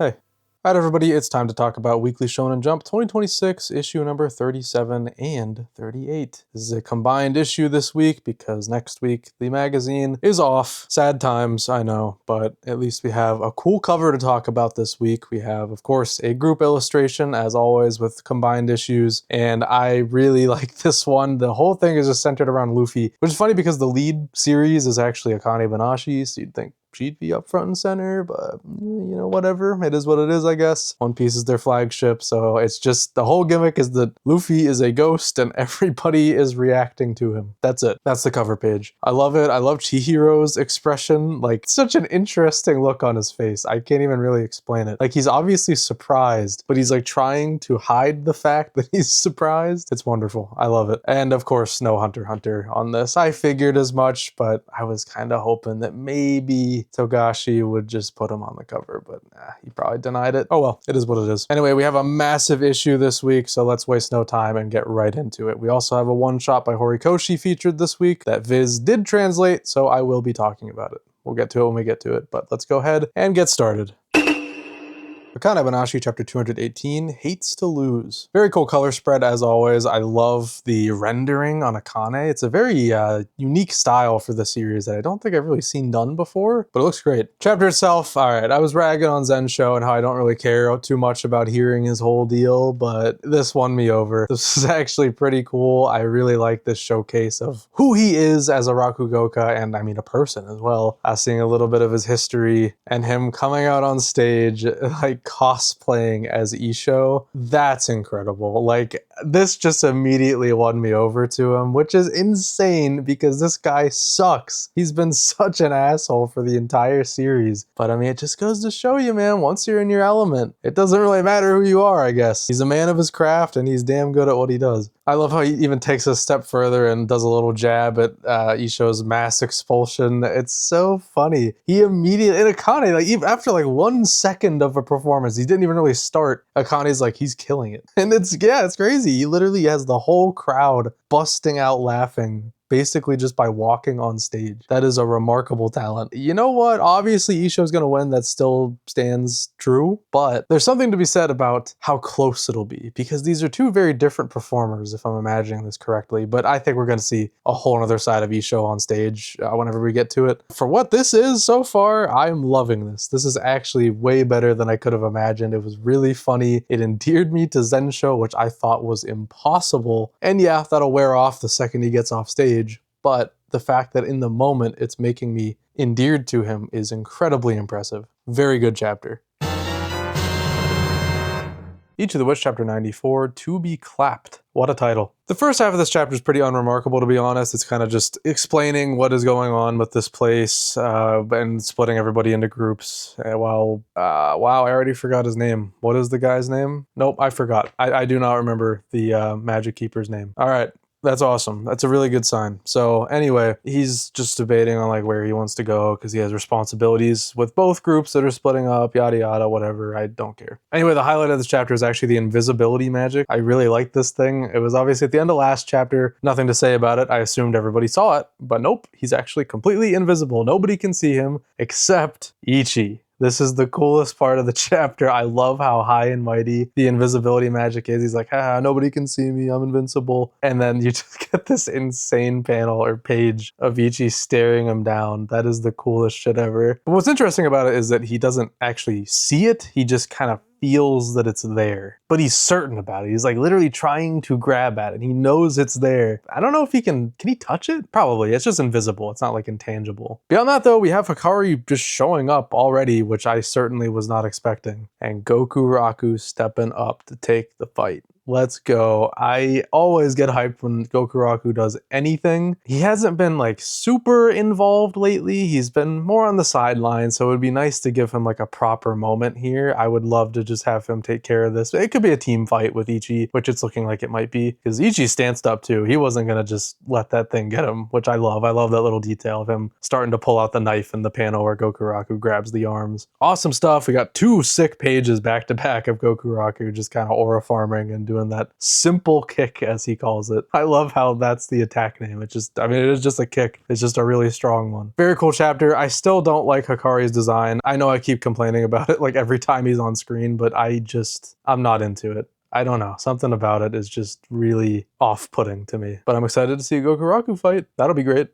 Hey. Alright everybody, it's time to talk about Weekly Shonen Jump 2026, issue number 37 and 38. This is a combined issue this week because next week the magazine is off. Sad times, I know, but at least we have a cool cover to talk about this week. We have, of course, a group illustration, as always, with combined issues, and I really like this one. The whole thing is just centered around Luffy, which is funny because the lead series is actually Akane-banashi, so you'd think she'd be up front and center, but you know, whatever. It is what it is, I guess. One Piece is their flagship, so it's just the whole gimmick is that Luffy is a ghost and everybody is reacting to him. That's it. That's the cover page. I love it. I love Chihiro's expression. Like, such an interesting look on his face. I can't even really explain it. Like, he's obviously surprised, but he's like trying to hide the fact that he's surprised. It's wonderful. I love it. And of course, no Hunter x Hunter on this. I figured as much, but I was kind of hoping that maybe Togashi would just put him on the cover, but he probably denied it. Oh well, it is what it is. Anyway, we have a massive issue this week, so let's waste no time and get right into it. We also have a one-shot by Horikoshi featured this week that Viz did translate, so I will be talking about it. We'll get to it when we get to it, but let's go ahead and get started. Akane-banashi Chapter 218, Hates to Lose. Very cool color spread as always. I love the rendering on Akane. It's a very unique style for the series that I don't think I've really seen done before, but it looks great. Chapter itself, alright, I was ragging on Zensho and how I don't really care too much about hearing his whole deal, but this won me over. This is actually pretty cool. I really like this showcase of who he is as a Rakugoka, and I mean a person as well. Seeing a little bit of his history and him coming out on stage, like, cosplaying as Isho, that's incredible. Like, this just immediately won me over to him, which is insane because this guy sucks. He's been such an asshole for the entire series. But I mean, it just goes to show you, man, once you're in your element, it doesn't really matter who you are, I guess. He's a man of his craft and he's damn good at what he does. I love how he even takes a step further and does a little jab at Isho's mass expulsion. It's so funny. He immediately, in Akane, like, even after like 1 second of a performance, he didn't even really start. Akane's like, he's killing it. And it's crazy. He literally has the whole crowd busting out laughing basically just by walking on stage. That is a remarkable talent. You know what? Obviously, Isho's gonna win. That still stands true, but there's something to be said about how close it'll be because these are two very different performers, if I'm imagining this correctly, but I think we're gonna see a whole other side of Isho on stage whenever we get to it. For what this is so far, I'm loving this. This is actually way better than I could have imagined. It was really funny. It endeared me to Zensho, which I thought was impossible. And yeah, that'll wear off the second he gets off stage. But the fact that in the moment it's making me endeared to him is incredibly impressive. Very good chapter. Each of the Witch Chapter 94, To Be Clapped. What a title. The first half of this chapter is pretty unremarkable, to be honest. It's kind of just explaining what is going on with this place and splitting everybody into groups. Wow, I already forgot his name. What is the guy's name? Nope, I forgot. I do not remember the Magic Keeper's name. All right. That's awesome. That's a really good sign. So anyway, he's just debating on like where he wants to go because he has responsibilities with both groups that are splitting up, yada yada, whatever. I don't care. Anyway, the highlight of this chapter is actually the invisibility magic. I really like this thing. It was obviously at the end of last chapter. Nothing to say about it. I assumed everybody saw it, but nope. He's actually completely invisible. Nobody can see him except Ichi. This is the coolest part of the chapter. I love how high and mighty the invisibility magic is. He's like, nobody can see me, I'm invincible. And then you just get this insane panel or page of Ichi staring him down. That is the coolest shit ever. But what's interesting about it is that he doesn't actually see it. He just kind of feels that it's there, but he's certain about it. He's like literally trying to grab at it. He knows it's there. I don't know if can he touch it? Probably. It's just invisible. It's not like intangible. Beyond that though, we have Hikari just showing up already, which I certainly was not expecting. And Gokuraku stepping up to take the fight. Let's go. I always get hyped when Gokuraku does anything. He hasn't been like super involved lately. He's been more on the sidelines, so it would be nice to give him like a proper moment here. I would love to just have him take care of this. It could be a team fight with Ichi, which it's looking like it might be, because Ichi stanced up too. He wasn't gonna just let that thing get him, which I love. I love that little detail of him starting to pull out the knife in the panel where Gokuraku grabs the arms. Awesome stuff. We got 2 sick pages back to back of Gokuraku just kind of aura farming and doing that simple kick, as he calls it. I love how that's the attack name. It is just a kick. It's just a really strong one. Very cool chapter. I still don't like Hikari's design. I know I keep complaining about it like every time he's on screen, but I'm not into it. I don't know. Something about it is just really off-putting to me. But I'm excited to see Gokuraku fight. That'll be great.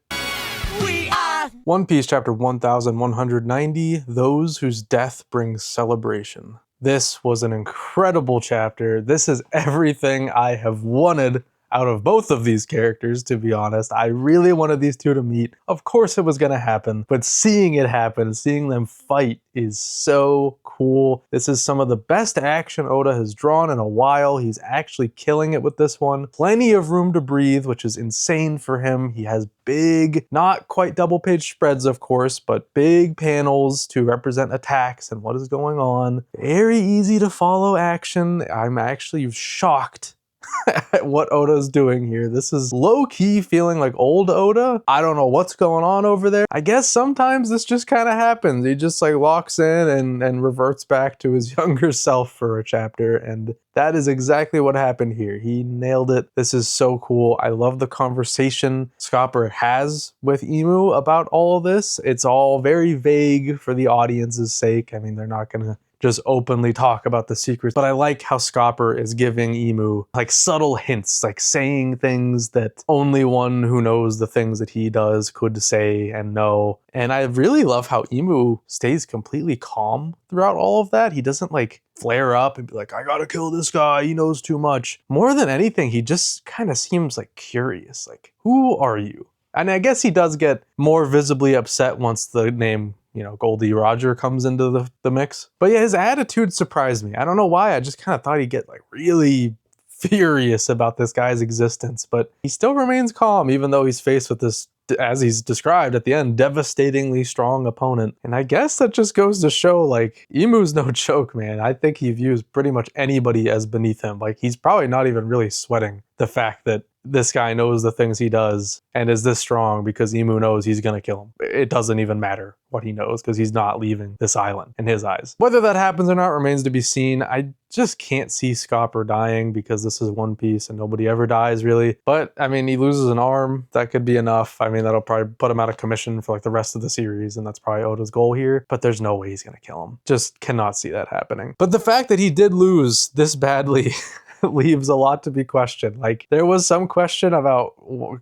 One Piece chapter 1190, Those Whose Death Brings Celebration. This was an incredible chapter. This is everything I have wanted out of both of these characters, to be honest. I really wanted these two to meet. Of course it was going to happen, but seeing it happen, seeing them fight is so cool. This is some of the best action Oda has drawn in a while. He's actually killing it with this one. Plenty of room to breathe, which is insane for him. He has big, not quite double page spreads, of course, but big panels to represent attacks and what is going on. Very easy to follow action. I'm actually shocked at what Oda's doing here. This is low-key feeling like old Oda. I don't know what's going on over there. I guess sometimes this just kind of happens. He just like locks in and reverts back to his younger self for a chapter, and that is exactly what happened here. He nailed it. This is so cool. I love the conversation Scopper has with Imu about all of this. It's all very vague for the audience's sake. I mean, they're not gonna just openly talk about the secrets, but I like how Scopper is giving Imu like subtle hints, like saying things that only one who knows the things that he does could say and know. And I really love how Imu stays completely calm throughout all of that. He doesn't like flare up and be like, I gotta kill this guy, he knows too much. More than anything, he just kind of seems like curious, like, who are you? And I guess he does get more visibly upset once the name, Goldie Roger comes into the mix. But yeah, his attitude surprised me. I don't know why. I just kind of thought he'd get like really furious about this guy's existence, but he still remains calm, even though he's faced with this, as he's described at the end, devastatingly strong opponent. And I guess that just goes to show, like, Imu's no joke, man. I think he views pretty much anybody as beneath him. Like, he's probably not even really sweating the fact that this guy knows the things he does and is this strong because Imu knows he's gonna kill him. It doesn't even matter what he knows because he's not leaving this island in his eyes. Whether that happens or not remains to be seen. I just can't see Scopper dying because this is One Piece and nobody ever dies really. But I mean, he loses an arm. That could be enough. I mean, that'll probably put him out of commission for like the rest of the series, and that's probably Oda's goal here. But there's no way he's gonna kill him. Just cannot see that happening. But the fact that he did lose this badly leaves a lot to be questioned. Like, there was some question about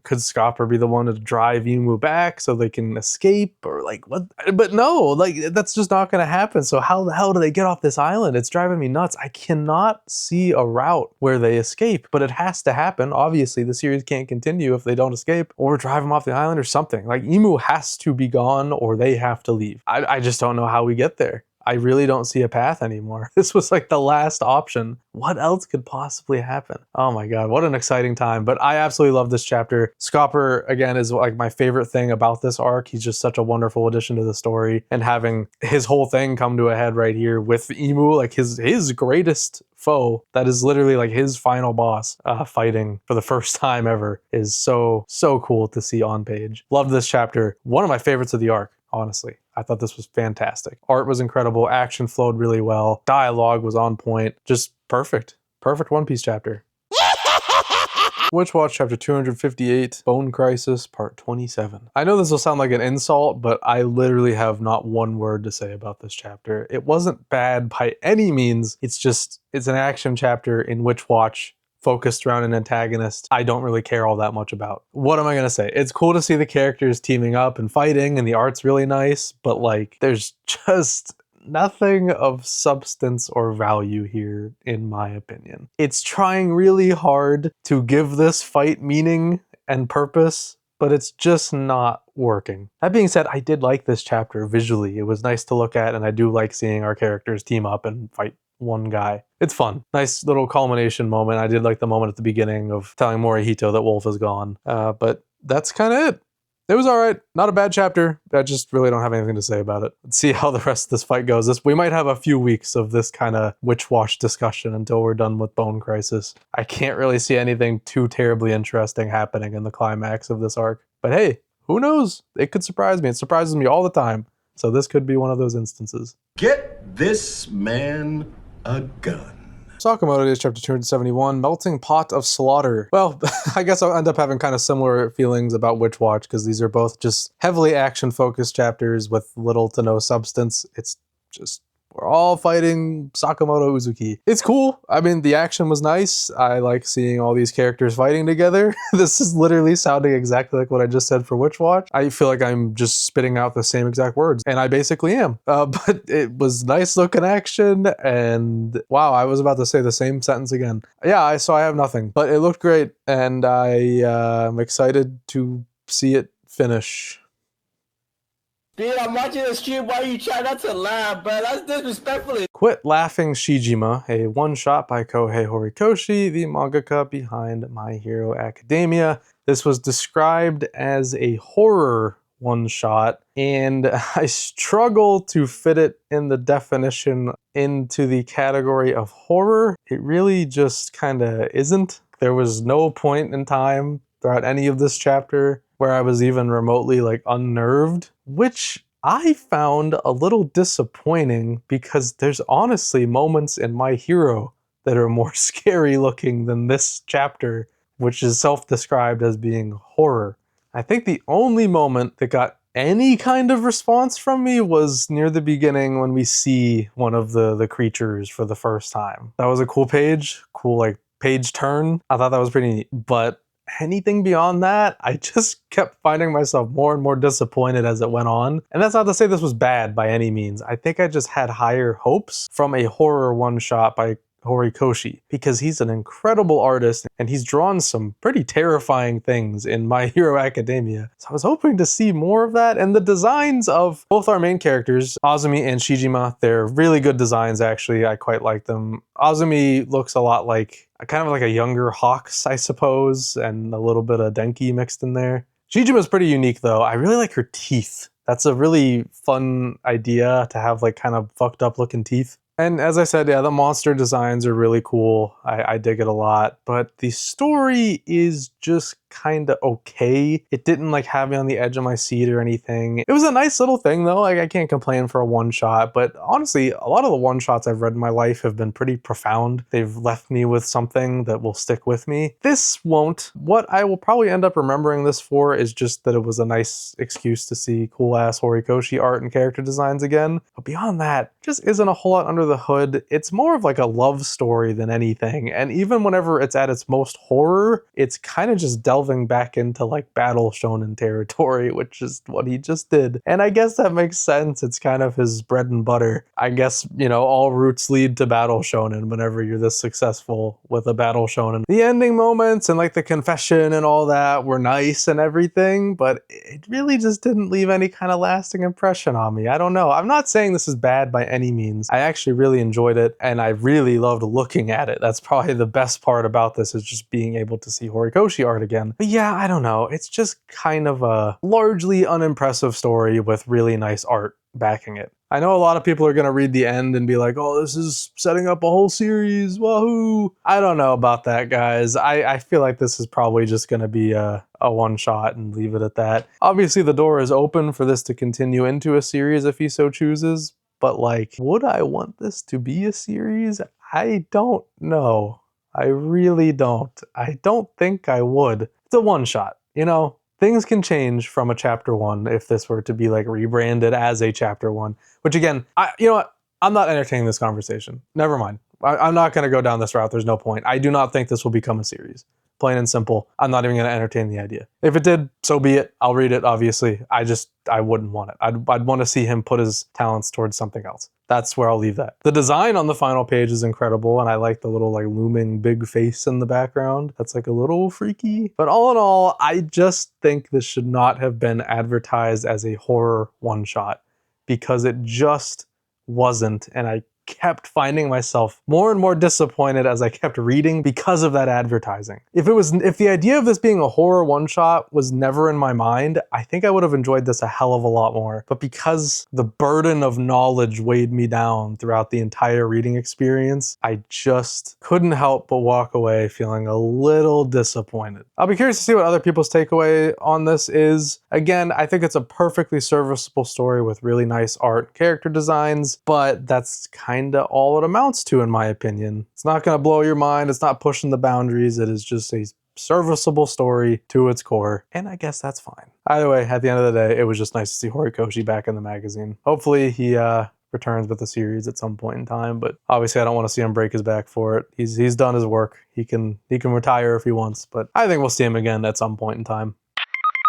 could Scopper be the one to drive Imu back so they can escape, or like what? But no, like that's just not going to happen. So how the hell do they get off this island? It's driving me nuts. I cannot see a route where they escape, but it has to happen. Obviously, the series can't continue if they don't escape or drive them off the island or something. Like, Imu has to be gone or they have to leave. I just don't know how we get there. I really don't see a path anymore. This was like the last option. What else could possibly happen? Oh my god, what an exciting time. But I absolutely love this chapter. Scopper, again, is like my favorite thing about this arc. He's just such a wonderful addition to the story. And having his whole thing come to a head right here with Imu, like his greatest foe, that is literally like his final boss, fighting for the first time ever, is so cool to see on page. Love this chapter. One of my favorites of the arc. Honestly, I thought this was fantastic. Art was incredible. Action flowed really well. Dialogue was on point. Just perfect. Perfect One Piece chapter. Witch Watch Chapter 258, Bone Crisis, Part 27. I know this will sound like an insult, but I literally have not one word to say about this chapter. It wasn't bad by any means. It's an action chapter in Witch Watch, focused around an antagonist I don't really care all that much about. What am I gonna say? It's cool to see the characters teaming up and fighting, and the art's really nice, but like, there's just nothing of substance or value here, in my opinion. It's trying really hard to give this fight meaning and purpose, but it's just not working. That being said, I did like this chapter visually. It was nice to look at, and I do like seeing our characters team up and fight one guy. It's fun. Nice little culmination moment. I did like the moment at the beginning of telling Morihito that Wolf is gone. But that's kind of it. It was all right. Not a bad chapter. I just really don't have anything to say about it. Let's see how the rest of this fight goes. We might have a few weeks of this kind of Witch Watch discussion until we're done with Bone Crisis. I can't really see anything too terribly interesting happening in the climax of this arc. But hey, who knows? It could surprise me. It surprises me all the time. So this could be one of those instances. Get this man a gun. Sakamoto is chapter 271, Melting Pot of Slaughter. Well, I guess I'll end up having kind of similar feelings about Witch Watch, because these are both just heavily action-focused chapters with little to no substance. It's just, we're all fighting Sakamoto Uzuki. It's cool. I mean, the action was nice. I like seeing all these characters fighting together. This is literally sounding exactly like what I just said for Witch Watch. I feel like I'm just spitting out the same exact words, and I basically am. But it was nice looking action, and wow, I was about to say the same sentence again. Yeah, so I have nothing, but it looked great, and I'm excited to see it finish. Dude, I'm watching the stream while you try not to laugh, bro. That's disrespectful. Quit Laughing Shijima, a one-shot by Kohei Horikoshi, the mangaka behind My Hero Academia. This was described as a horror one-shot, and I struggle to fit it in the definition into the category of horror. It really just kind of isn't. There was no point in time throughout any of this chapter where I was even remotely like unnerved, which I found a little disappointing, because there's honestly moments in My Hero that are more scary looking than this chapter, which is self-described as being horror. I think the only moment that got any kind of response from me was near the beginning when we see one of the creatures for the first time. That was a cool page, cool like page turn. I thought that was pretty neat, but anything beyond that, I just kept finding myself more and more disappointed as it went on. And that's not to say this was bad by any means. I think I just had higher hopes from a horror one-shot by Horikoshi, because he's an incredible artist and he's drawn some pretty terrifying things in My Hero Academia. So I was hoping to see more of that, and the designs of both our main characters, Azumi and Shijima, they're really good designs actually. I quite like them. Azumi looks a lot like, kind of like a younger Hawks, I suppose, and a little bit of Denki mixed in there. Shijima's pretty unique though. I really like her teeth. That's a really fun idea, to have like kind of fucked up looking teeth. And as I said, yeah, the monster designs are really cool. I dig it a lot, but the story is just kind of okay. It didn't like have me on the edge of my seat or anything. It was a nice little thing though. Like, I can't complain for a one shot, but honestly, a lot of the one shots I've read in my life have been pretty profound. They've left me with something that will stick with me. This won't. What I will probably end up remembering this for is just that it was a nice excuse to see cool ass Horikoshi art and character designs again. But beyond that, just isn't a whole lot under the hood. It's more of like a love story than anything. And even whenever it's at its most horror, it's kind of just delving back into like battle shonen territory, which is what he just did. And I guess that makes sense. It's kind of his bread and butter. I guess, you know, all routes lead to battle shonen whenever you're this successful with a battle shonen. The ending moments and like the confession and all that were nice and everything, but it really just didn't leave any kind of lasting impression on me. I don't know. I'm not saying this is bad by any means. I actually really enjoyed it, and I really loved looking at it. That's probably the best part about this, is just being able to see Horikoshi art again. But yeah, I don't know. It's just kind of a largely unimpressive story with really nice art backing it. I know a lot of people are going to read the end and be like, oh, this is setting up a whole series, wahoo. I don't know about that, guys. I feel like this is probably just going to be a one shot and leave it at that. Obviously, the door is open for this to continue into a series if he so chooses, but like, would I want this to be a series? I don't know. I really don't. I don't think I would. It's a one shot, you know? Things can change from a chapter one if this were to be like rebranded as a chapter one, which again, you know what? I'm not entertaining this conversation. Never mind. I'm not going to go down this route. There's no point. I do not think this will become a series. Plain and simple. I'm not even going to entertain the idea. If it did, so be it. I'll read it, obviously. I wouldn't want it. I'd want to see him put his talents towards something else. That's where I'll leave that. The design on the final page is incredible, and I like the little like looming big face in the background. That's like a little freaky. But all in all, I just think this should not have been advertised as a horror one-shot, because it just wasn't, and I kept finding myself more and more disappointed as I kept reading because of that advertising. If the idea of this being a horror one-shot was never in my mind, I think I would have enjoyed this a hell of a lot more. But because the burden of knowledge weighed me down throughout the entire reading experience, I just couldn't help but walk away feeling a little disappointed. I'll be curious to see what other people's takeaway on this is. Again, I think it's a perfectly serviceable story with really nice art, character designs, but that's kind kinda all it amounts to, in my opinion. It's not gonna blow your mind, it's not pushing the boundaries, it is just a serviceable story to its core, and I guess that's fine. Either way, at the end of the day, it was just nice to see Horikoshi back in the magazine. Hopefully he returns with the series at some point in time, but obviously I don't want to see him break his back for it. He's done his work. He can retire if he wants, but I think we'll see him again at some point in time.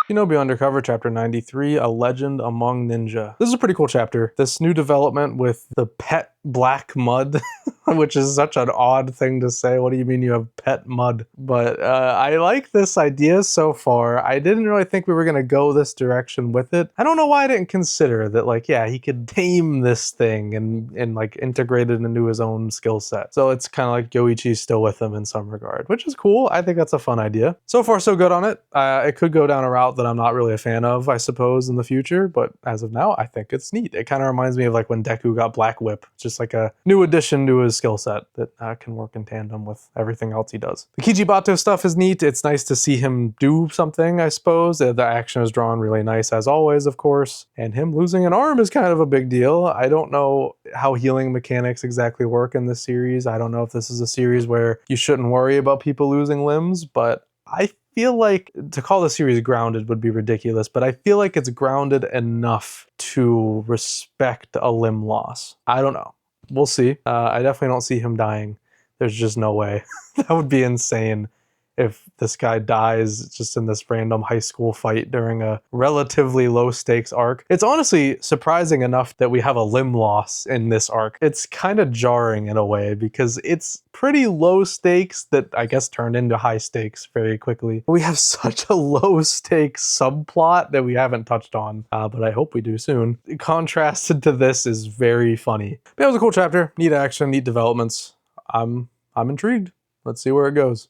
Shinobi Undercover Chapter 93, A Legend Among Ninja. This is a pretty cool chapter. This new development with the pet black mud, which is such an odd thing to say. What do you mean you have pet mud? But I like this idea so far. I didn't really think we were going to go this direction with it. I don't know why I didn't consider that, like, yeah, he could tame this thing and like integrate it into his own skill set. So it's kind of like Yoichi's still with him in some regard, which is cool. I think that's a fun idea. So far, so good on it. It could go down a route that I'm not really a fan of, I suppose, in the future, but as of now, I think it's neat. It kind of reminds me of like when Deku got Black Whip, just like a new addition to his skill set that can work in tandem with everything else he does. The Kijibato stuff is neat. It's nice to see him do something, I suppose. The action is drawn really nice as always, of course, and him losing an arm is kind of a big deal. I don't know how healing mechanics exactly work in this series. I don't know if this is a series where you shouldn't worry about people losing limbs, but I feel like to call the series grounded would be ridiculous, but I feel like it's grounded enough to respect a limb loss. I don't know. We'll see. I definitely don't see him dying. There's just no way. That would be insane if this guy dies just in this random high school fight during a relatively low stakes arc. It's honestly surprising enough that we have a limb loss in this arc. It's kind of jarring in a way because it's pretty low stakes that I guess turned into high stakes very quickly. We have such a low stakes subplot that we haven't touched on, but I hope we do soon. Contrasted to this is very funny. But it was a cool chapter, neat action, neat developments. I'm intrigued. Let's see where it goes.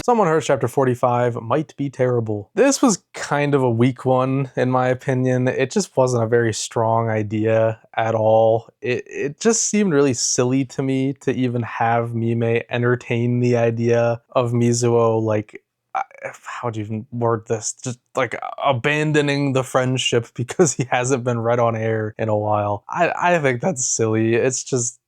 Someone Hertz Chapter 45 might be terrible. This was kind of a weak one, in my opinion. It just wasn't a very strong idea at all. It just seemed really silly to me to even have Mime entertain the idea of Mizuo, like, how would you even word this? Just like abandoning the friendship because he hasn't been read on air in a while. I think that's silly. It's just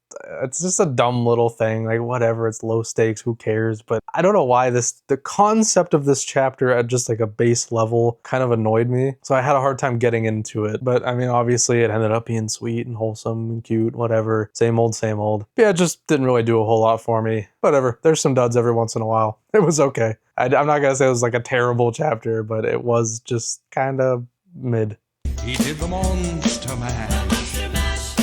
a dumb little thing, like whatever, it's low stakes, who cares? But I don't know why the concept of this chapter at just like a base level kind of annoyed me. So I had a hard time getting into it. But I mean, obviously it ended up being sweet and wholesome and cute, whatever. Same old, same old. But yeah, it just didn't really do a whole lot for me. Whatever, there's some duds every once in a while. It was okay. I'm not gonna say it was like a terrible chapter, but it was just kind of mid. He did the Monster Man.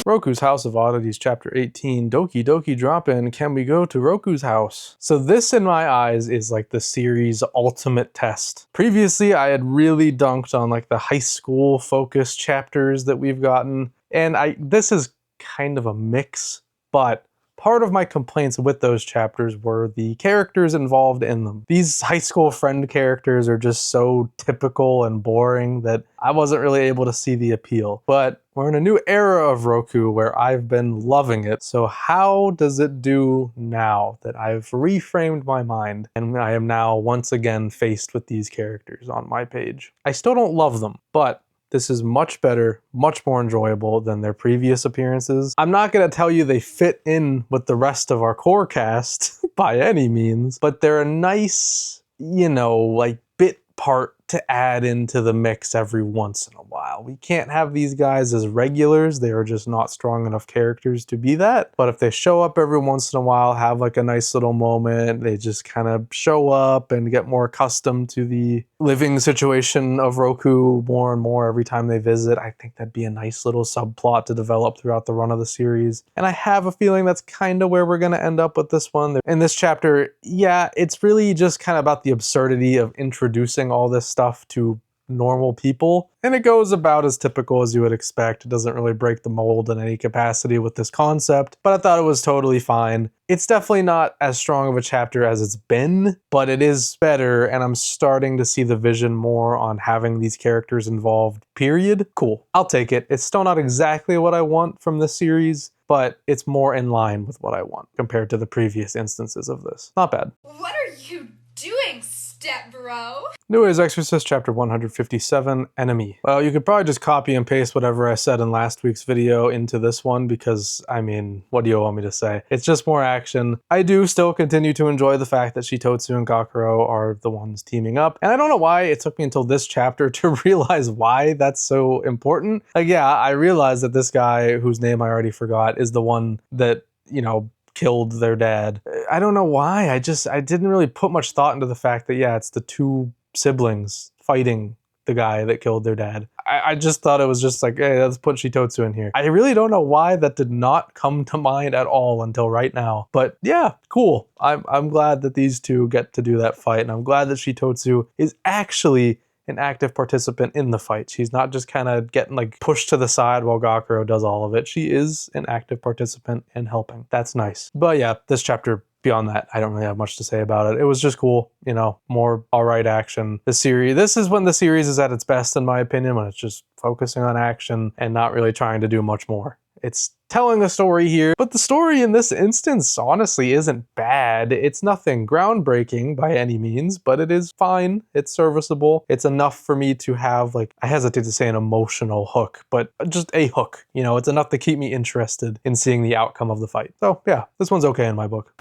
Roku's House of Oddities Chapter 18, Doki Doki Drop-In, Can We Go to Roku's House? So this, in my eyes, is like the series' ultimate test. Previously, I had really dunked on like the high school focused chapters that we've gotten, and this is kind of a mix, but part of my complaints with those chapters were the characters involved in them. These high school friend characters are just so typical and boring that I wasn't really able to see the appeal. But we're in a new era of Roku where I've been loving it. So how does it do now that I've reframed my mind and I am now once again faced with these characters on my page? I still don't love them, but this is much better, much more enjoyable than their previous appearances. I'm not going to tell you they fit in with the rest of our core cast by any means, but they're a nice, like bit part to add into the mix every once in a while. We can't have these guys as regulars. They are just not strong enough characters to be that. But if they show up every once in a while, have like a nice little moment, they just kind of show up and get more accustomed to the living situation of Roku more and more every time they visit, I think that'd be a nice little subplot to develop throughout the run of the series. And I have a feeling that's kind of where we're going to end up with this one. In this chapter, yeah, it's really just kind of about the absurdity of introducing all this stuff to normal people, and it goes about as typical as you would expect. It doesn't really break the mold in any capacity with this concept, but I thought it was totally fine. It's definitely not as strong of a chapter as it's been, but it is better, and I'm starting to see the vision more on having these characters involved, period. Cool. I'll take it. It's still not exactly what I want from this series, but it's more in line with what I want compared to the previous instances of this. Not bad. What are you doing? Stop! step bro. New is Exorcist Chapter 157, Enemy. Well, you could probably just copy and paste whatever I said in last week's video into this one because, I mean, what do you want me to say? It's just more action. I do still continue to enjoy the fact that Shitotsu and Gakuro are the ones teaming up. And I don't know why it took me until this chapter to realize why that's so important. Like, yeah, I realized that this guy, whose name I already forgot, is the one that, you know, killed their dad. I don't know why. I didn't really put much thought into the fact that, yeah, it's the two siblings fighting the guy that killed their dad. I just thought it was just like, hey, let's put Shitotsu in here. I really don't know why that did not come to mind at all until right now. But yeah, cool. I'm glad that these two get to do that fight, and I'm glad that Shitotsu is actually an active participant in the fight. She's not just kind of getting like pushed to the side while Gakuro does all of it. She is an active participant in helping. That's nice. But yeah, this chapter, beyond that, I don't really have much to say about it. It was just cool, you know, more alright action. This is when the series is at its best, in my opinion, when it's just focusing on action and not really trying to do much more. It's telling a story here, but the story in this instance honestly isn't bad. It's nothing groundbreaking by any means, but it is fine. It's serviceable. It's enough for me to have, like, I hesitate to say an emotional hook, but just a hook. You know, it's enough to keep me interested in seeing the outcome of the fight. So yeah, this one's okay in my book.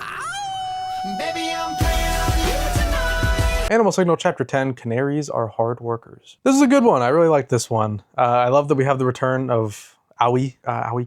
Baby, I'm playing on you tonight. Animal Signal Chapter 10, Canaries Are Hard Workers. This is a good one. I really like this one. I love that we have the return of Aoi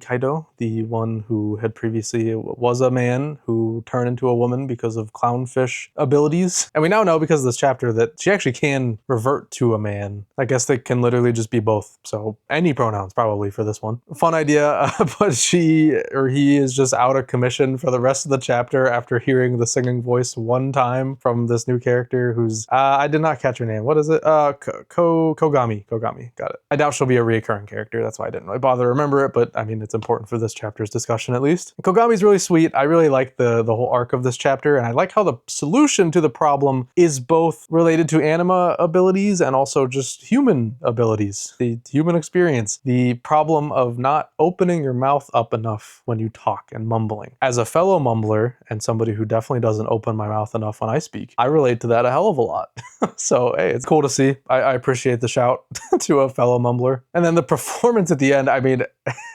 Kaido, the one who had previously was a man who turned into a woman because of clownfish abilities. And we now know because of this chapter that she actually can revert to a man. I guess they can literally just be both. So any pronouns probably for this one. Fun idea, but she or he is just out of commission for the rest of the chapter after hearing the singing voice one time from this new character who's, I did not catch her name. What is it? Kogami. Got it. I doubt she'll be a reoccurring character. That's why I didn't really bother remembering it, but I mean, it's important for this chapter's discussion at least. Kogami's really sweet. I really like the whole arc of this chapter, and I like how the solution to the problem is both related to anima abilities and also just human abilities, the human experience. The problem of not opening your mouth up enough when you talk and mumbling. As a fellow mumbler, and somebody who definitely doesn't open my mouth enough when I speak, I relate to that a hell of a lot. So hey, it's cool to see. I appreciate the shout to a fellow mumbler. And then the performance at the end, I mean,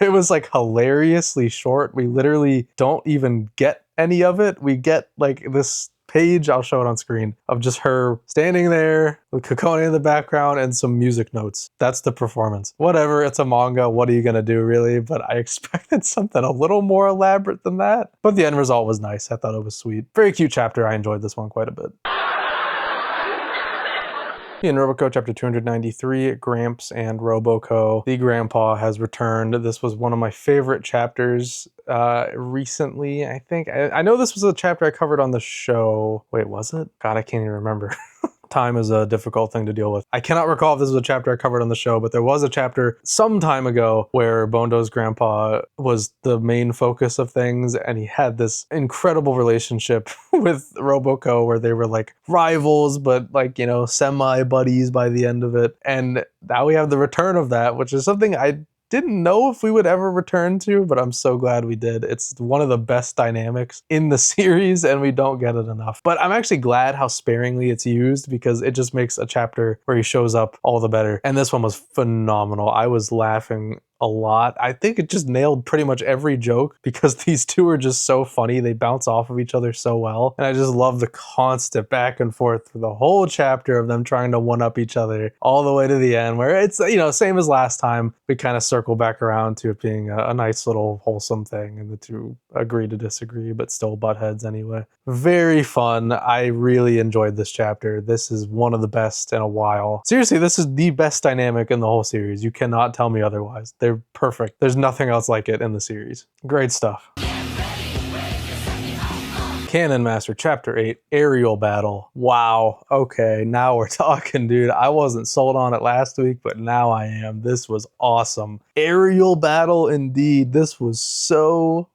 it was like hilariously short. We literally don't even get any of it. We get like this page, I'll show it on screen, of just her standing there with Kokone in the background and some music notes. That's the performance. Whatever, it's a manga. What are you gonna do, really? But I expected something a little more elaborate than that. But the end result was nice. I thought it was sweet. Very cute chapter. I enjoyed this one quite a bit. In Roboco Chapter 293, Gramps and Roboco. The grandpa has returned. This was one of my favorite chapters recently, I think. I know this was a chapter I covered on the show. Wait, was it? God, I can't even remember. Time is a difficult thing to deal with. I cannot recall if this was a chapter I covered on the show, but there was a chapter some time ago where Bondo's grandpa was the main focus of things, and he had this incredible relationship with Roboco where they were like rivals, but like, you know, semi-buddies by the end of it. And now we have the return of that, which is something I didn't know if we would ever return to, but I'm so glad we did. It's one of the best dynamics in the series, and we don't get it enough. But I'm actually glad how sparingly it's used, because it just makes a chapter where he shows up all the better. And this one was phenomenal. I was laughing a lot. I think it just nailed pretty much every joke, because these two are just so funny. They bounce off of each other so well. And I just love the constant back and forth for the whole chapter of them trying to one-up each other all the way to the end, where it's, you know, same as last time. We kind of circle back around to it being a nice little wholesome thing, and the two agree to disagree, but still butt heads anyway. Very fun. I really enjoyed this chapter. This is one of the best in a while. Seriously, this is the best dynamic in the whole series. You cannot tell me otherwise. They're perfect. There's nothing else like it in the series. Great stuff. Cannon Master Chapter 8, Aerial Battle. Wow. Okay, now we're talking, dude. I wasn't sold on it last week, but now I am. This was awesome. Aerial Battle indeed. This was so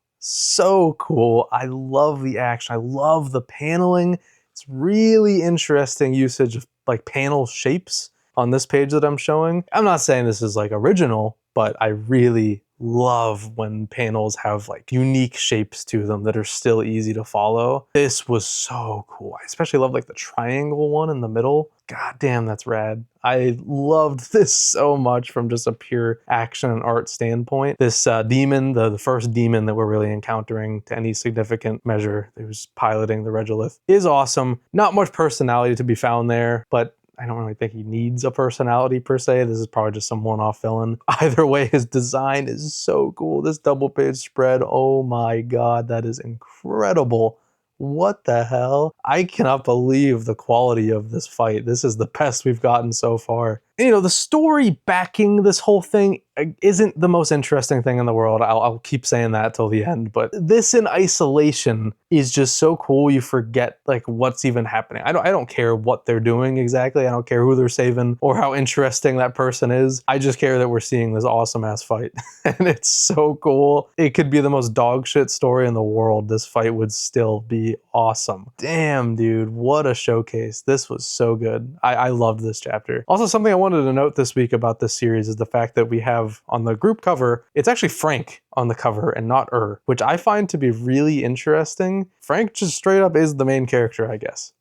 cool. I love the action. I love the paneling. It's really interesting usage of like panel shapes on this page that I'm showing. I'm not saying this is like original, but I really love when panels have like unique shapes to them that are still easy to follow. This was so cool. I especially love like the triangle one in the middle. God damn, that's rad. I loved this so much from just a pure action and art standpoint. This demon, the first demon that we're really encountering to any significant measure, who's piloting the Regolith, is awesome. Not much personality to be found there, but I don't really think he needs a personality per se. This is probably just some one-off villain. Either way, his design is so cool. This double page spread, oh my god, that is incredible. What the hell? I cannot believe the quality of this fight. This is the best we've gotten so far. And, you know, the story backing this whole thing isn't the most interesting thing in the world. I'll keep saying that till the end, but this in isolation is just so cool. You forget like what's even happening. I don't care what they're doing exactly. I don't care who they're saving or how interesting that person is. I just care that we're seeing this awesome ass fight. And it's so cool. It could be the most dog shit story in the world. This fight would still be awesome. Damn, dude, what a showcase. This was so good. I loved this chapter. Also, something I wanted to note this week about this series is the fact that we have on the group cover, it's actually Frank on the cover and not which I find to be really interesting. Frank just straight up is the main character, I guess.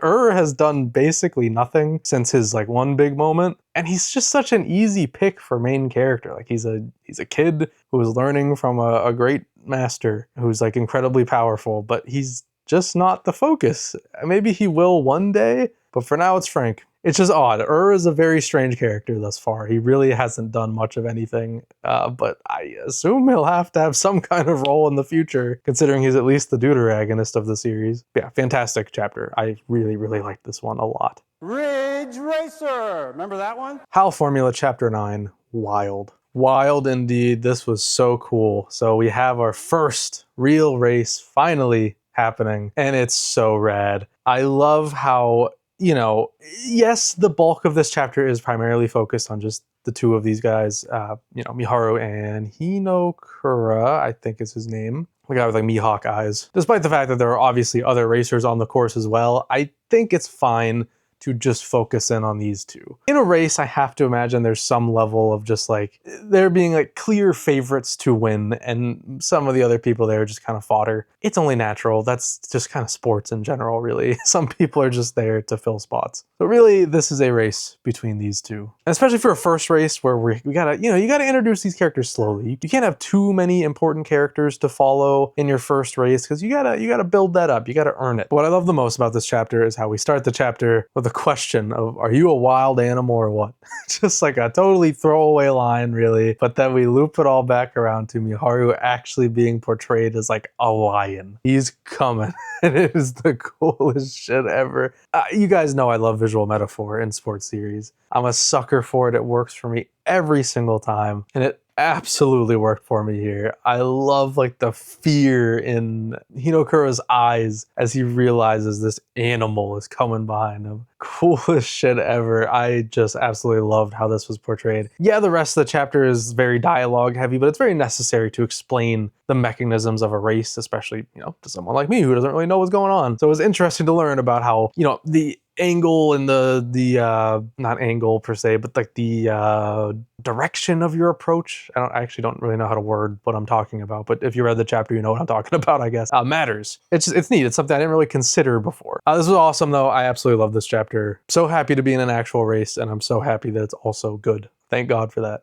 Has done basically nothing since his like one big moment, and he's just such an easy pick for main character. Like he's a kid who is learning from a great master who's like incredibly powerful, but he's just not the focus. Maybe he will one day, but for now it's Frank. It's just odd. Is a very strange character thus far. He really hasn't done much of anything, but I assume he'll have to have some kind of role in the future, considering he's at least the deuteragonist of the series. But yeah, fantastic chapter. I really, really like this one a lot. Ridge Racer! Remember that one? Hal Formula Chapter 9. Wild. Wild indeed. This was so cool. So we have our first real race finally happening, and it's so rad. I love how, you know, yes, the bulk of this chapter is primarily focused on just the two of these guys, you know, Miharu and Hinokura, I think is his name. The guy with like Mihawk eyes. Despite the fact that there are obviously other racers on the course as well, I think it's fine to just focus in on these two. In a race, I have to imagine there's some level of just like, there being like clear favorites to win, and some of the other people there are just kind of fodder. It's only natural. That's just kind of sports in general, really. Some people are just there to fill spots. But really, this is a race between these two. And especially for a first race where we gotta, you know, you gotta introduce these characters slowly. You can't have too many important characters to follow in your first race, because you gotta build that up. You gotta earn it. But what I love the most about this chapter is how we start the chapter with the question of, are you a wild animal or what? Just like a totally throwaway line, really. But then we loop it all back around to Miharu actually being portrayed as like a lion. He's coming. And it is the coolest shit ever. You guys know I love visual metaphor in sports series. I'm a sucker for it. It works for me every single time. And it absolutely worked for me here. I love like the fear in Hinokura's eyes as he realizes this animal is coming behind him. Coolest shit ever. I just absolutely loved how this was portrayed. Yeah, the rest of the chapter is very dialogue heavy, but it's very necessary to explain the mechanisms of a race, especially, you know, to someone like me who doesn't really know what's going on. So it was interesting to learn about how, you know, the angle and the not angle per se, but like the direction of your approach. I actually don't really know how to word what I'm talking about, but if you read the chapter, you know what I'm talking about, I guess. Matters. It's neat. It's something I didn't really consider before. This was awesome though. I absolutely love this chapter. So happy to be in an actual race, and I'm so happy that it's also good. Thank God for that.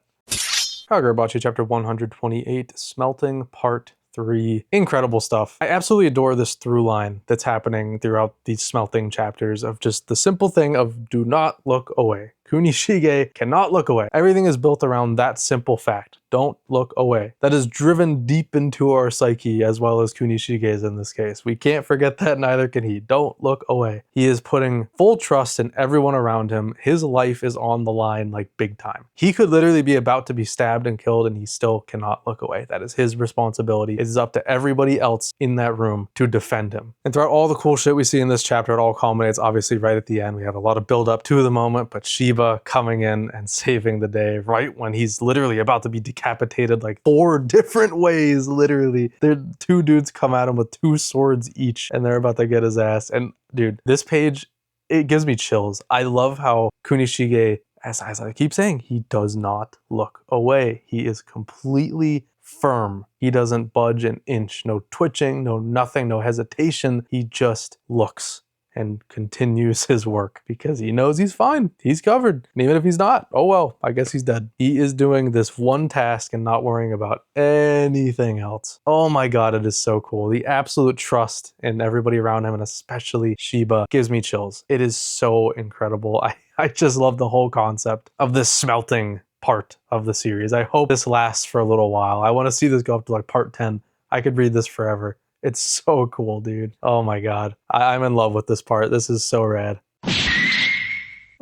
Kagurabachi Chapter 128, Smelting Part 3. Incredible stuff. I absolutely adore this through line that's happening throughout these smelting chapters of just the simple thing of do not look away. Kunishige cannot look away. Everything is built around that simple fact. Don't look away. That is driven deep into our psyche, as well as Kunishige's in this case. We can't forget that, neither can he. Don't look away. He is putting full trust in everyone around him. His life is on the line, like big time. He could literally be about to be stabbed and killed, and he still cannot look away. That is his responsibility. It is up to everybody else in that room to defend him. And throughout all the cool shit we see in this chapter, it all culminates obviously right at the end. We have a lot of build up to the moment, but Shiba coming in and saving the day right when he's literally about to be decapitated like 4 different ways, literally. There, 2 dudes come at him with 2 swords each, and they're about to get his ass. And dude, this page, it gives me chills. I love how Kunishige as I keep saying, he does not look away. He is completely firm. He doesn't budge an inch. No twitching, no nothing, no hesitation. He just looks and continues his work because he knows he's fine. He's covered. And even if he's not, oh well, I guess he's dead. He is doing this one task and not worrying about anything else. Oh my god, it is so cool. The absolute trust in everybody around him, and especially Shiba, gives me chills. It is so incredible. I just love the whole concept of this smelting part of the series. I hope this lasts for a little while. I want to see this go up to like part 10. I could read this forever. It's so cool, dude. Oh my god. I'm in love with this part. This is so rad.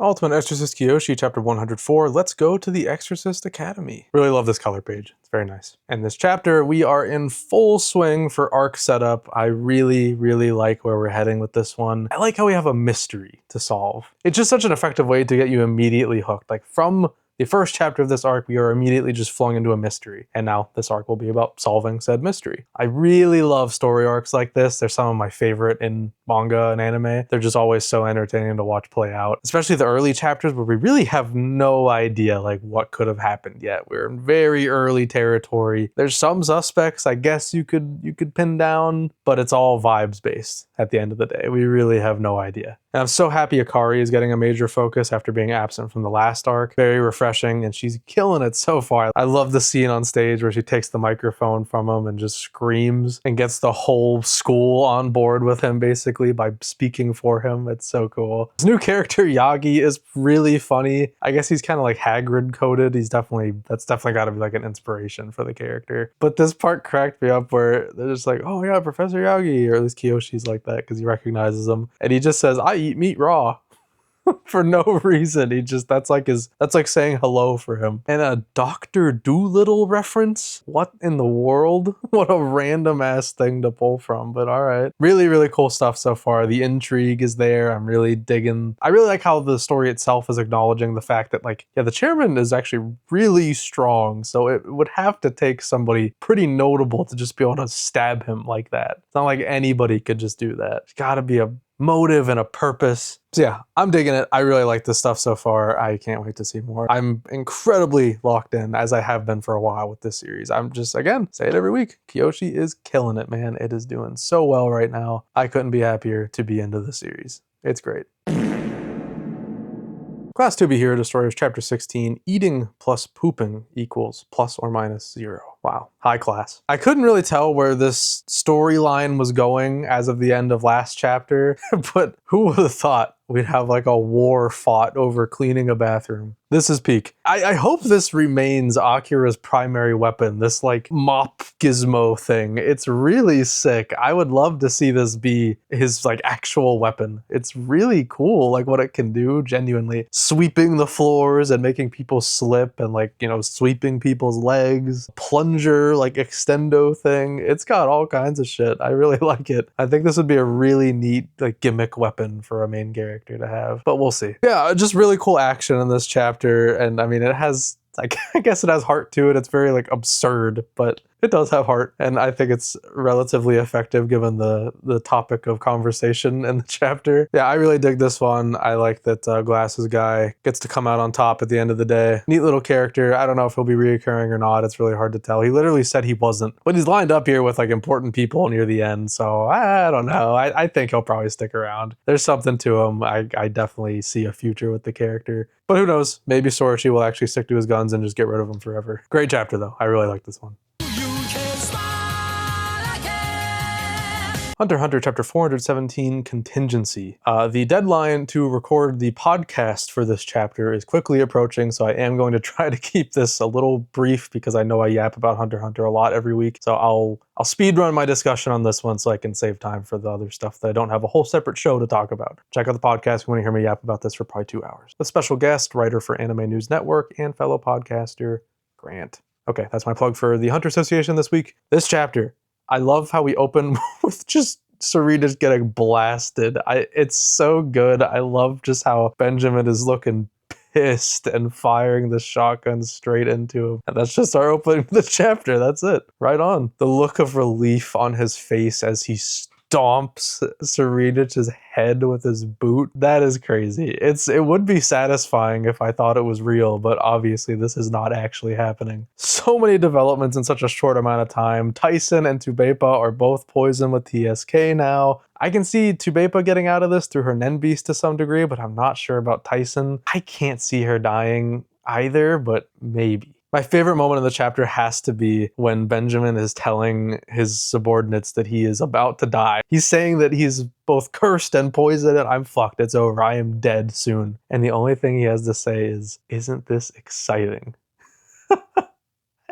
Ultimate Exorcist Kiyoshi, Chapter 104. Let's go to the Exorcist Academy. Really love this color page. It's very nice. In this chapter, we are in full swing for arc setup. I really, really like where we're heading with this one. I like how we have a mystery to solve. It's just such an effective way to get you immediately hooked. Like from the first chapter of this arc, we are immediately just flung into a mystery. And now this arc will be about solving said mystery. I really love story arcs like this. They're some of my favorite in manga and anime. They're just always so entertaining to watch play out. Especially the early chapters where we really have no idea like what could have happened yet. We're in very early territory. There's some suspects I guess you could pin down, but it's all vibes based at the end of the day. We really have no idea. And I'm so happy Akari is getting a major focus after being absent from the last arc. Very refreshing, and she's killing it so far. I love the scene on stage where she takes the microphone from him and just screams and gets the whole school on board with him basically by speaking for him. It's so cool. His new character Yagi is really funny. I guess he's kind of like Hagrid coded. That's definitely got to be like an inspiration for the character. But this part cracked me up where they're just like, oh yeah, Professor Yagi, or at least Kiyoshi's like that because he recognizes him, and he just says, I eat meat raw. For no reason. That's like saying hello for him. And a Dr. Doolittle reference? What in the world? What a random ass thing to pull from, but all right. Really, really cool stuff so far. The intrigue is there. I'm really digging. I really like how the story itself is acknowledging the fact that like, yeah, the chairman is actually really strong. So it would have to take somebody pretty notable to just be able to stab him like that. It's not like anybody could just do that. It's gotta be a motive and a purpose. So yeah, I'm digging it. I really like this stuff so far. I can't wait to see more. I'm incredibly locked in, as I have been for a while with this series. I'm just, again, say it every week. Kiyoshi is killing it, man. It is doing so well right now. I couldn't be happier to be into the series. It's great. Class 2B here, Destroyerz Chapter 16, Eating plus Pooping equals plus or minus 0. Wow, high class. I couldn't really tell where this storyline was going as of the end of last chapter, but who would have thought we'd have like a war fought over cleaning a bathroom? This is peak. I hope this remains Akira's primary weapon, this like mop gizmo thing. It's really sick. I would love to see this be his like actual weapon. It's really cool, like what it can do, genuinely. Sweeping the floors and making people slip and like, you know, sweeping people's legs. Plunger, like extendo thing. It's got all kinds of shit. I really like it. I think this would be a really neat like gimmick weapon for a main character to have, but we'll see. Yeah, just really cool action in this chapter. And I mean, it has, like, I guess it has heart to it. It's very like absurd, but it does have heart, and I think it's relatively effective given the topic of conversation in the chapter. Yeah, I really dig this one. I like that Glasses guy gets to come out on top at the end of the day. Neat little character. I don't know if he'll be reoccurring or not. It's really hard to tell. He literally said he wasn't, but he's lined up here with like important people near the end, so I don't know. I think he'll probably stick around. There's something to him. I definitely see a future with the character, but who knows? Maybe Soroshi will actually stick to his guns and just get rid of him forever. Great chapter though. I really like this one. Hunter x Hunter Chapter 417, Contingency. The deadline to record the podcast for this chapter is quickly approaching, so I am going to try to keep this a little brief because I know I yap about Hunter x Hunter a lot every week, so I'll speed run my discussion on this one so I can save time for the other stuff that I don't have a whole separate show to talk about. Check out the podcast if you want to hear me yap about this for probably 2 hours. With special guest, writer for Anime News Network, and fellow podcaster, Grant. Okay, that's my plug for the Hunter Association this week. This chapter, I love how we open with just Sarita's getting blasted. It's so good. I love just how Benjamin is looking pissed and firing the shotgun straight into him. And that's just our opening of the chapter. That's it. Right on. The look of relief on his face as he stomps Serenich's head with his boot. That is crazy. It would be satisfying if I thought it was real, but obviously this is not actually happening. So many developments in such a short amount of time. Tyson and Tubepa are both poisoned with TSK now. I can see Tubepa getting out of this through her Nen Beast to some degree, but I'm not sure about Tyson. I can't see her dying either, but maybe. My favorite moment in the chapter has to be when Benjamin is telling his subordinates that he is about to die. He's saying that he's both cursed and poisoned and I'm fucked, it's over, I am dead soon. And the only thing he has to say is, isn't this exciting?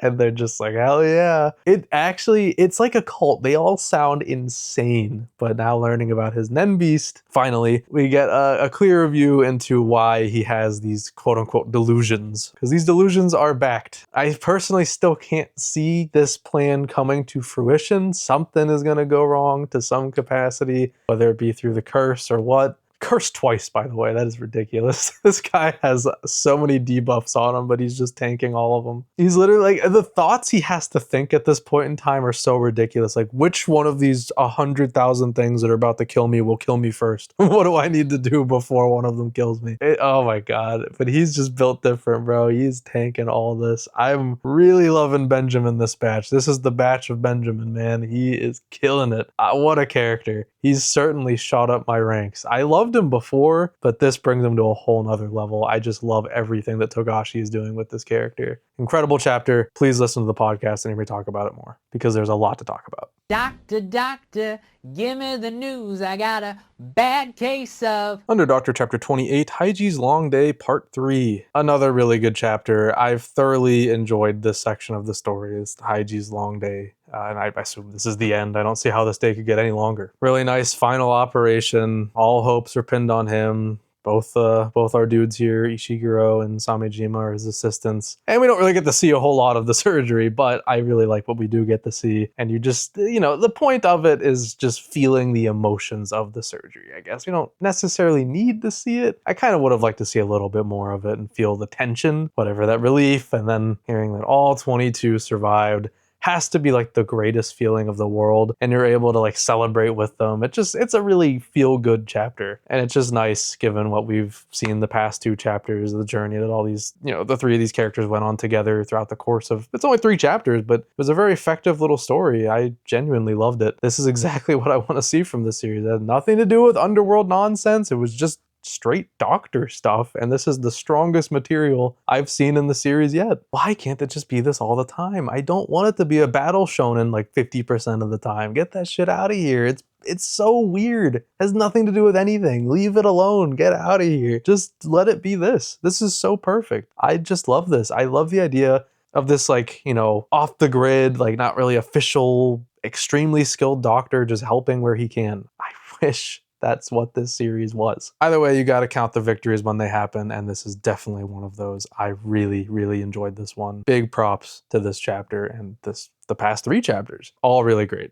And they're just like, hell yeah. It's like a cult. They all sound insane. But now learning about his Nen Beast, finally, we get a clear view into why he has these quote-unquote delusions. Because these delusions are backed. I personally still can't see this plan coming to fruition. Something is going to go wrong to some capacity, whether it be through the curse or what. Cursed twice, by the way. That is ridiculous. This guy has so many debuffs on him, but he's just tanking all of them. He's literally like, the thoughts he has to think at this point in time are so ridiculous. Like, which one of these 100,000 things that are about to kill me will kill me first? What do I need to do before one of them kills me? Oh my god. But he's just built different, bro. He's tanking all this. I'm really loving Benjamin this batch. This is the batch of Benjamin, man. He is killing it. What a character. He's certainly shot up my ranks. I loved him before, but this brings him to a whole nother level. I just love everything that Togashi is doing with this character. Incredible chapter. Please listen to the podcast and hear me talk about it more, because there's a lot to talk about. Doctor, give me the news. I got a bad case of... Undercover Chapter 28, Haiji's Long Day Part 3. Another really good chapter. I've thoroughly enjoyed this section of the story. It's Haiji's Long Day. And I assume this is the end. I don't see how this day could get any longer. Really nice final operation. All hopes are pinned on him. Both our dudes here, Ishiguro and Samejima, are his assistants. And we don't really get to see a whole lot of the surgery, but I really like what we do get to see. And you just, the point of it is just feeling the emotions of the surgery, I guess. We don't necessarily need to see it. I kind of would have liked to see a little bit more of it and feel the tension, whatever, that relief, and then hearing that all 22 survived. Has to be like the greatest feeling of the world, and you're able to like celebrate with them. It's a really feel good chapter, and it's just nice given what we've seen the past 2 chapters, the journey that all these, the 3 of these characters went on together throughout the course of, it's only 3 chapters, but it was a very effective little story. I genuinely loved it. This is exactly what I want to see from the series. It had nothing to do with underworld nonsense. It was just straight doctor stuff, and this is the strongest material I've seen in the series yet. Why can't it just be this all the time? I don't want it to be a battle shonen like 50% of the time. Get that shit out of here. It's so weird. It has nothing to do with anything. Leave it alone. Get out of here. Just let it be this. This is so perfect. I just love this. I love the idea of this, like, off the grid, like not really official, extremely skilled doctor just helping where he can. I wish that's what this series was. Either way, you gotta count the victories when they happen, and this is definitely one of those. I really, really enjoyed this one. Big props to this chapter and the past 3 chapters. All really great.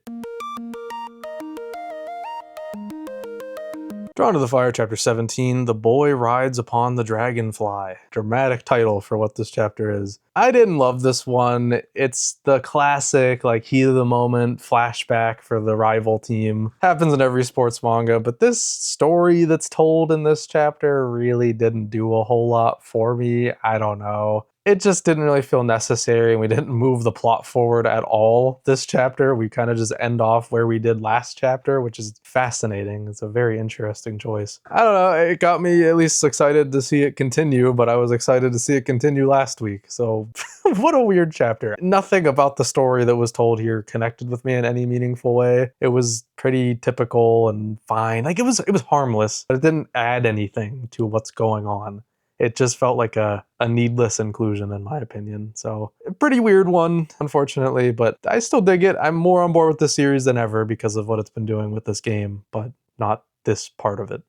Drawn to the Fire, Chapter 17, The Boy Rides Upon the Dragonfly. Dramatic title for what this chapter is. I didn't love this one. It's the classic, like, heat of the moment flashback for the rival team. Happens in every sports manga, but this story that's told in this chapter really didn't do a whole lot for me. I don't know. It just didn't really feel necessary, and we didn't move the plot forward at all this chapter. We kind of just end off where we did last chapter, which is fascinating. It's a very interesting choice. I don't know, it got me at least excited to see it continue, but I was excited to see it continue last week, so what a weird chapter. Nothing about the story that was told here connected with me in any meaningful way. It was pretty typical and fine. Like, it was harmless, but it didn't add anything to what's going on. It just felt like a needless inclusion, in my opinion. So, a pretty weird one, unfortunately, but I still dig it. I'm more on board with the series than ever because of what it's been doing with this game, but not this part of it.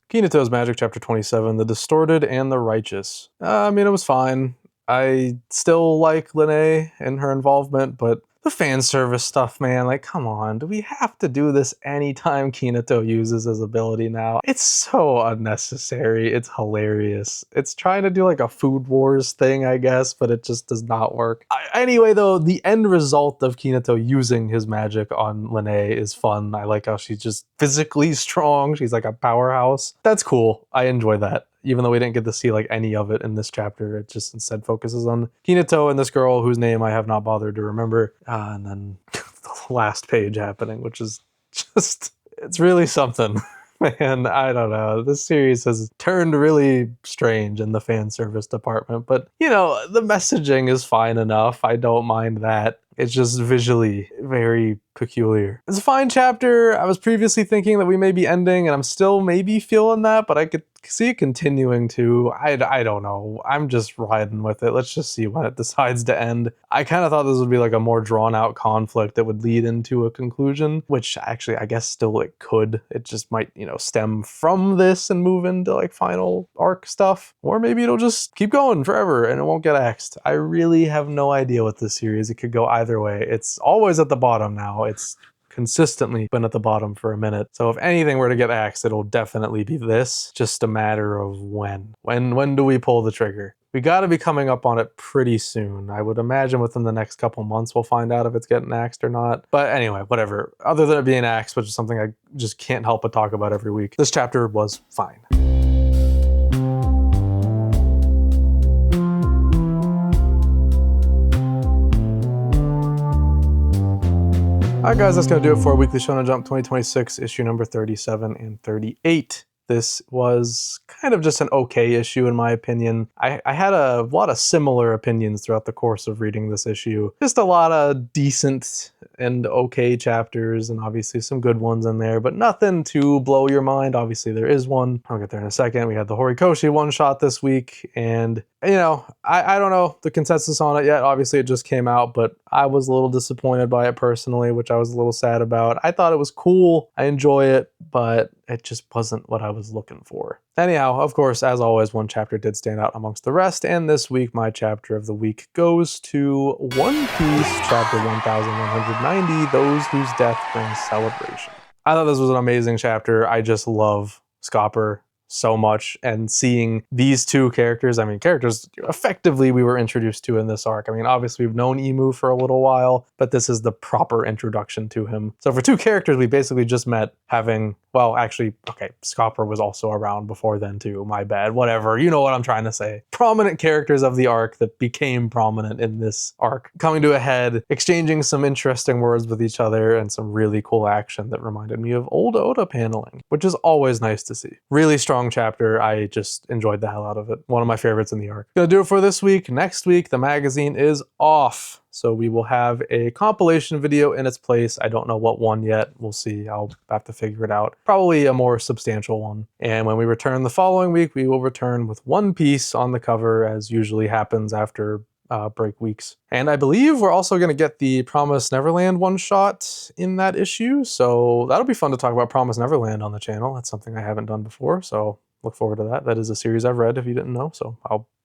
Kinato's Magic, Chapter 27, The Distorted and the Righteous. It was fine. I still like Lene and her involvement, but The fan service stuff, man, like, come on, do we have to do this anytime Kinato uses his ability now? It's so unnecessary. It's hilarious. It's trying to do like a Food Wars thing, I guess, but it just does not work. Anyway, though, the end result of Kinato using his magic on Lene is fun. I like how she's just physically strong. She's like a powerhouse. That's cool. I enjoy that. Even though we didn't get to see like any of it in this chapter, it just instead focuses on Kinato and this girl whose name I have not bothered to remember. And then the last page happening, which is just, it's really something. Man, I don't know. This series has turned really strange in the fan service department, but you know, the messaging is fine enough. I don't mind that. It's just visually very peculiar. It's a fine chapter. I was previously thinking that we may be ending, and I'm still maybe feeling that, but I could see it continuing to. I don't know. I'm just riding with it. Let's just see when it decides to end. I kind of thought this would be like a more drawn out conflict that would lead into a conclusion, which actually I guess still it could. It just might, you know, stem from this and move into like final arc stuff. Or maybe it'll just keep going forever and it won't get axed. I really have no idea with this series. It could go either way. It's always at the bottom now. It's consistently been at the bottom for a minute. So if anything were to get axed, it'll definitely be this. Just a matter of when. When do we pull the trigger? We got to be coming up on it pretty soon. I would imagine within the next couple months we'll find out if it's getting axed or not. But anyway, whatever. Other than it being axed, which is something I just can't help but talk about every week, this chapter was fine. Alright guys, that's going to do it for Weekly Shonen Jump 2026, issue number 37 and 38. This was kind of just an okay issue in my opinion. I had a lot of similar opinions throughout the course of reading this issue. Just a lot of decent and okay chapters and obviously some good ones in there, but nothing to blow your mind. Obviously there is one. I'll get there in a second. We had the Horikoshi one-shot this week, and you know, I don't know the consensus on it yet. Obviously it just came out, but I was a little disappointed by it personally, which I was a little sad about. I thought it was cool. I enjoy it, but it just wasn't what I was looking for. Anyhow, of course, as always, one chapter did stand out amongst the rest, and this week my chapter of the week goes to One Piece chapter 1190, Those Whose Death Brings Celebration. I thought this was an amazing chapter. I just love Scopper so much, and seeing these two characters, I mean, characters effectively we were introduced to in this arc. I mean, obviously we've known Emu for a little while, but this is the proper introduction to him. So for two characters we basically just met, having, well, actually, okay, Scopper was also around before then too, my bad, whatever, you know what I'm trying to say. Prominent characters of the arc that became prominent in this arc, coming to a head, exchanging some interesting words with each other, and some really cool action that reminded me of old Oda paneling, which is always nice to see. Really strong chapter. I just enjoyed the hell out of it. One of my favorites in the arc. Gonna do it for this week. Next week, the magazine is off, so we will have a compilation video in its place. I don't know what one yet. We'll see. I'll have to figure it out. Probably a more substantial one. And when we return the following week, we will return with One Piece on the cover, as usually happens after break weeks. And I believe we're also going to get the Promise Neverland one-shot in that issue, so that'll be fun to talk about Promise Neverland on the channel. That's something I haven't done before, so look forward to that. That is a series I've read, if you didn't know, so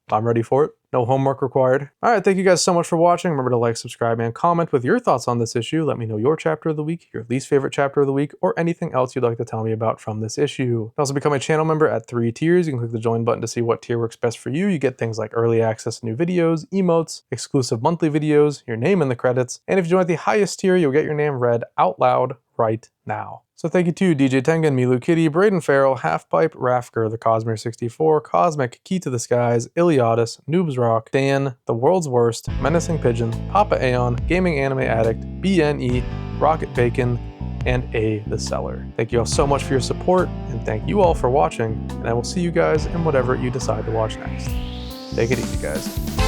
I'm ready for it. No homework required. All right, thank you guys so much for watching. Remember to like, subscribe, and comment with your thoughts on this issue. Let me know your chapter of the week, your least favorite chapter of the week, or anything else you'd like to tell me about from this issue. You can also become a channel member at 3 tiers. You can click the join button to see what tier works best for you. You get things like early access to new videos, emotes, exclusive monthly videos, your name in the credits, and if you join at the highest tier, you'll get your name read out loud right now. So thank you to DJ Tengen, Milu Kitty, Braden Farrell, Halfpipe, Rafker, The Cosmere 64, Cosmic, Key to the Skies, Iliadis, Noobs Rock, Dan, The World's Worst, Menacing Pigeon, Papa Aeon, Gaming Anime Addict, BNE, Rocket Bacon, and A the Seller. Thank you all so much for your support, and thank you all for watching, and I will see you guys in whatever you decide to watch next. Take it easy, guys.